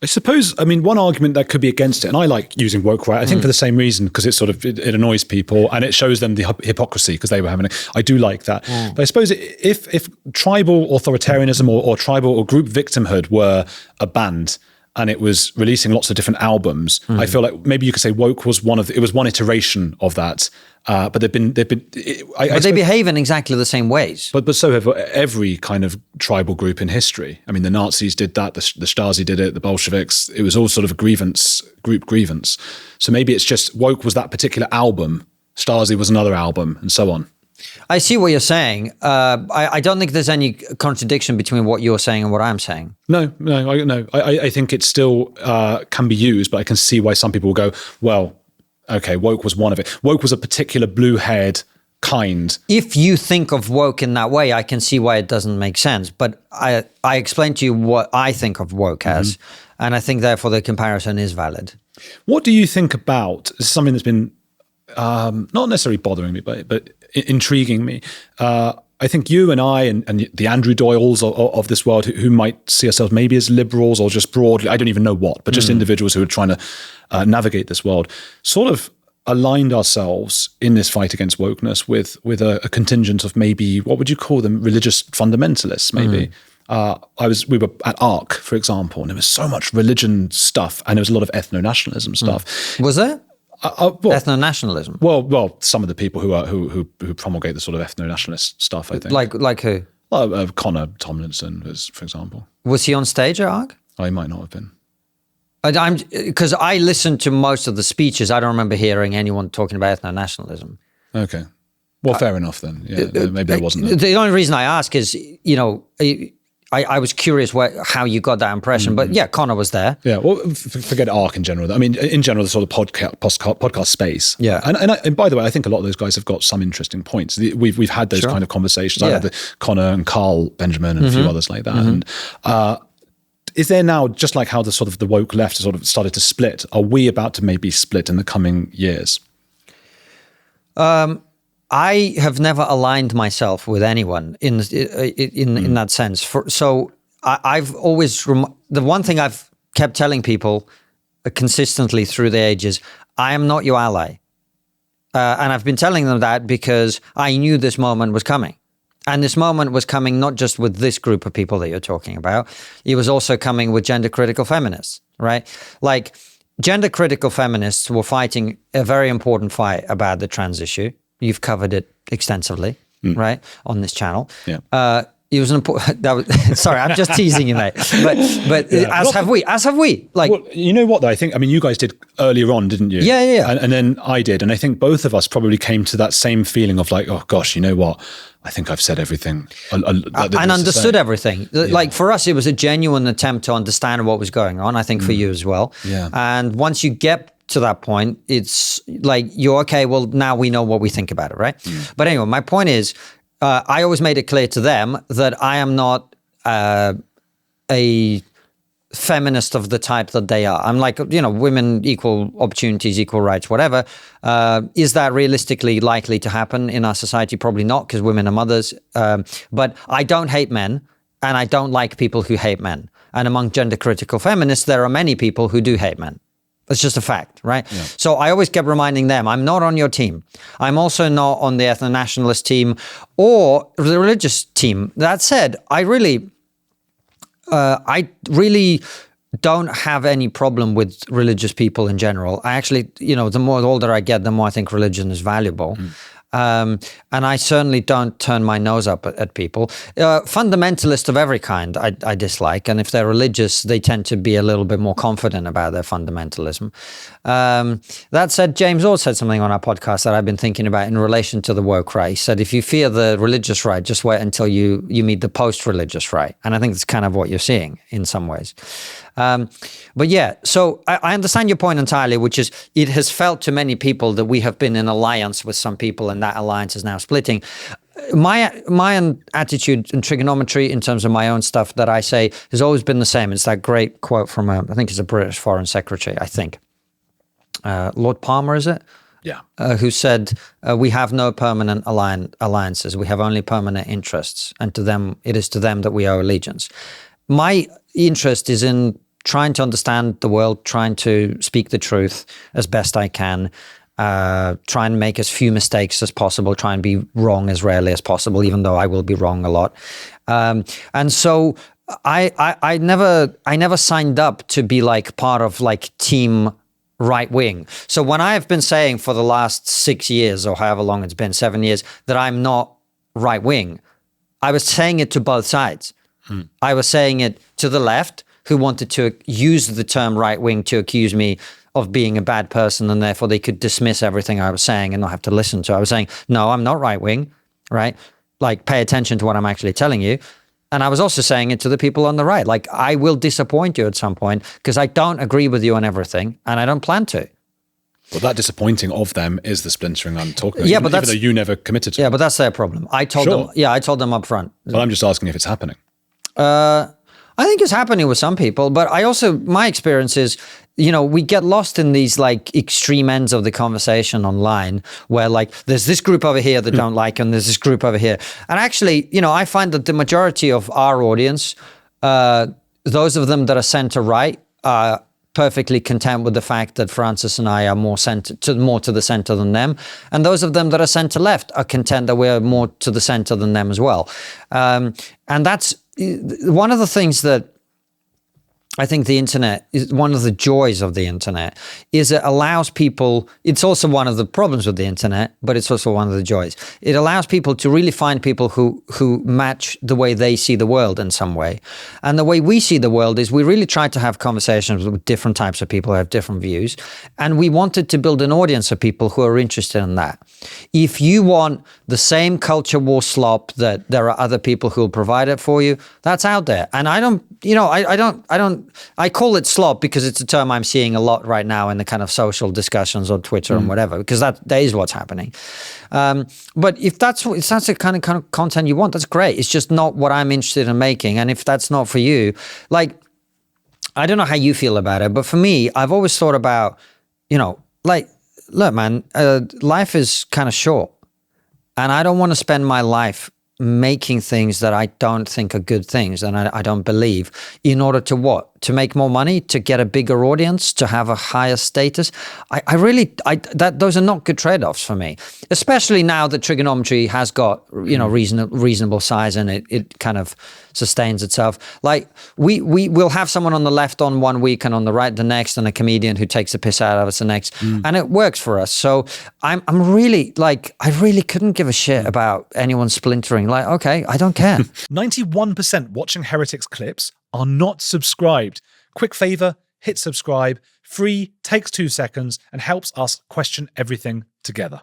I suppose, one argument that could be against it, and I like using woke right, I think for the same reason, because it annoys people and it shows them the hypocrisy because they were having it. I do like that. But I suppose if tribal authoritarianism or tribal or group victimhood were a band and it was releasing lots of different albums, I feel like maybe you could say woke was one iteration of that. But they've been. They behave in exactly the same ways. But so have every kind of tribal group in history. I mean, the Nazis did that. The Stasi did it. The Bolsheviks. It was all sort of a group grievance. So maybe it's just woke was that particular album. Stasi was another album, and so on. I see what you're saying. I don't think there's any contradiction between what you're saying and what I'm saying. No. I think it still can be used, but I can see why some people will go, well, okay, woke was one of it. Woke was a particular blue-haired kind. If you think of woke in that way, I can see why it doesn't make sense. But I explained to you what I think of woke as, and I think therefore the comparison is valid. What do you think about something that's been not necessarily bothering me, but intriguing me? I think you and I and the Andrew Doyles of this world who might see ourselves maybe as liberals or just broadly, I don't even know what, but just individuals who are trying to navigate this world, sort of aligned ourselves in this fight against wokeness with a contingent of maybe, what would you call them, religious fundamentalists maybe. We were at ARC, for example, and there was so much religion stuff and there was a lot of ethno-nationalism stuff. Was there? Well, ethno-nationalism? Well, some of the people who promulgate the sort of ethno-nationalist stuff, I think. Like who? Connor Tomlinson, for example. Was he on stage at ARC? Oh, he might not have been. Because I listened to most of the speeches. I don't remember hearing anyone talking about ethno-nationalism. Okay. Well, fair enough then. Yeah, maybe there wasn't. The only reason I ask is, I was curious how you got that impression, but yeah, Connor was there. Yeah, well, forget ARC in general. I mean, in general, the sort of podcast space. Yeah, and by the way, I think a lot of those guys have got some interesting points. We've had those kind of conversations. I had the Connor and Carl Benjamin and a few others like that. And is there now, just like how the sort of the woke left sort of started to split, are we about to maybe split in the coming years? I have never aligned myself with anyone in that sense. I've always the one thing I've kept telling people consistently through the ages: I am not your ally, and I've been telling them that because I knew this moment was coming, and this moment was coming not just with this group of people that you're talking about. It was also coming with gender critical feminists, right? Like gender critical feminists were fighting a very important fight about the trans issue. You've covered it extensively, right, on this channel. Yeah. It was an important. Sorry, I'm just teasing you, mate. But yeah. As have we. Like, well, you know what though? I think you guys did earlier on, didn't you? Yeah. And then I did, and I think both of us probably came to that same feeling of like, oh gosh, you know what? I think I've said everything and understood everything. Yeah. Like for us, it was a genuine attempt to understand what was going on. I think for you as well. Yeah. And once you get to that point, it's like you're okay. Well, now we know what we think about it, right? But anyway, my point is, I always made it clear to them that I am not a feminist of the type that they are. I'm like, women, equal opportunities, equal rights, whatever. Is that realistically likely to happen in our society? Probably not, because women are mothers. But I don't hate men, and I don't like people who hate men. And among gender critical feminists, there are many people who do hate men. It's just a fact, right? Yeah. So I always kept reminding them, I'm not on your team. I'm also not on the ethno-nationalist team or the religious team. That said, I really don't have any problem with religious people in general. I actually, the more older I get, the more I think religion is valuable. And I certainly don't turn my nose up at people. Fundamentalists of every kind I dislike. And if they're religious, they tend to be a little bit more confident about their fundamentalism. That said, James Orr said something on our podcast that I've been thinking about in relation to the woke right. He said, if you fear the religious right, just wait until you meet the post-religious right. And I think that's kind of what you're seeing in some ways. But yeah, so I understand your point entirely, which is it has felt to many people that we have been in alliance with some people and that alliance is now splitting. My attitude in trigonometry in terms of my own stuff that I say has always been the same. It's that great quote from, I think it's a British Foreign Secretary, I think. Lord Palmer, is it? Yeah. Who said, we have no permanent alliances. We have only permanent interests. And it is to them that we owe allegiance. My interest is in trying to understand the world, trying to speak the truth as best I can, try and make as few mistakes as possible, try and be wrong as rarely as possible, even though I will be wrong a lot. And so I never signed up to be like part of like team right wing. So when I have been saying for the last 6 years or however long it's been, 7 years, that I'm not right wing, I was saying it to both sides. I was saying it to the left, who wanted to use the term right wing to accuse me of being a bad person, and therefore they could dismiss everything I was saying and not have to listen to. I was saying, no, I'm not right wing, right? Like, pay attention to what I'm actually telling you. And I was also saying it to the people on the right, like, I will disappoint you at some point because I don't agree with you on everything, and I don't plan to. Well, that disappointing of them is the splintering I'm talking about. Yeah, even, but that's, even though you never committed to it. Yeah, but that's their problem. I told them. Yeah, I told them up front. But I'm just asking if it's happening. I think it's happening with some people, but I also, my experience is, we get lost in these like extreme ends of the conversation online where like there's this group over here that don't like, and there's this group over here. And actually, I find that the majority of our audience, those of them that are center right, are perfectly content with the fact that Francis and I are more to the center than them. And those of them that are center left are content that we're more to the center than them as well. And that's one of the things that I think the internet is one of the joys of the internet is it allows people, it's also one of the problems with the internet, but it's also one of the joys. It allows people to really find people who match the way they see the world in some way. And the way we see the world is we really try to have conversations with different types of people who have different views. And we wanted to build an audience of people who are interested in that. If you want the same culture war slop that there are other people who will provide it for you, that's out there. And I call it slop because it's a term I'm seeing a lot right now in the kind of social discussions on Twitter and whatever, because that is what's happening. But if that's the kind of content you want, that's great. It's just not what I'm interested in making. And if that's not for you, like, I don't know how you feel about it, but for me, I've always thought about, like, look, man, life is kind of short, and I don't want to spend my life making things that I don't think are good things and I don't believe in order to what? To make more money, to get a bigger audience, to have a higher status. Those are not good trade-offs for me, especially now that Triggernometry has got, reasonable size and it kind of sustains itself. Like we will have someone on the left on one week and on the right the next, and a comedian who takes the piss out of us the next, and it works for us. So I'm really like, I really couldn't give a shit about anyone splintering. Like, okay, I don't care. 91% watching Heretics clips are not subscribed. Quick favor, hit subscribe. Free, takes 2 seconds, and helps us question everything together.